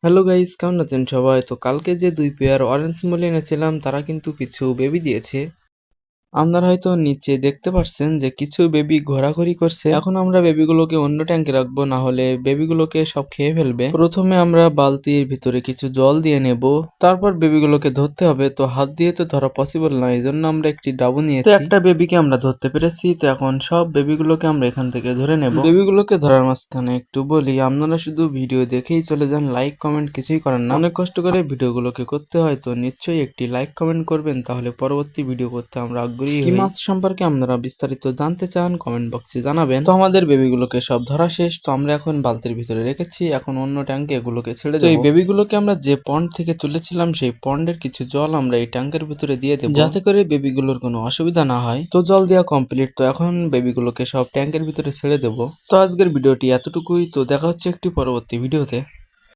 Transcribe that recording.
Hello guys, কেমন আছেন সবাই? তো কালকে যে 2 পেয়ার অরেঞ্জ মলি এনেছিলাম তারা কিন্তু কিছু বেবি দিয়েছে। আপনারা হয়তো নিচে দেখতে পাচ্ছেন যে কিছু বেবি ঘোরাঘুরি করছে। এখন আমরা বেবিগুলোকে অন্য ট্যাঙ্কে রাখবো, না হলে বেবিগুলোকে সব খেয়ে ফেলবে। প্রথমে আমরা বালতির ভিতরে কিছু জল দিয়ে নেব, তারপর বেবিগুলোকে ধরতে হবে। তো হাত দিয়ে তো ধরা পসিবল না, এই জন্য আমরা একটি ডাবু নিয়েছি। তো একটা বেবিকে আমরা ধরতে পেরেছি। তো এখন সব বেবিগুলোকে আমরা এখান থেকে ধরে নেব। বেবিগুলোকে ধরার মাঝখানে একটু বলি, আপনারা শুধু ভিডিও দেখেই চলে যান, লাইক কমেন্ট কিছুই করেন না। অনেক কষ্ট করে ভিডিওগুলোকে করতে হয়, তো নিশ্চয়ই একটি লাইক কমেন্ট করবেন, তাহলে পরবর্তী ভিডিও করতে আমরা আগ্রহী হই। কি মাছ সম্পর্কে আপনারা বিস্তারিত জানতে চান কমেন্ট বক্সে জানাবেন। তো আমাদের বেবিগুলোকে সব ধরা শেষ, তো আমরা এখন বালতির ভিতরে রেখেছি, এখন অন্য ট্যাঙ্কে এগুলোকে ছেড়ে দেবো। এই বেবিগুলোকে আমরা যে পন্ড থেকে তুলেছিলাম সেই পন্ডের কিছু জল আমরা এই ট্যাঙ্কের ভিতরে দিয়ে দেবো, যাতে করে বেবিগুলোর কোনো অসুবিধা না হয়। তো জল দেওয়া কমপ্লিট, তো এখন বেবিগুলোকে সব ট্যাঙ্কের ভিতরে ছেড়ে দেবো। তো আজকের ভিডিওটি এতটুকুই, তো দেখা হচ্ছে একটি পরবর্তী ভিডিওতে।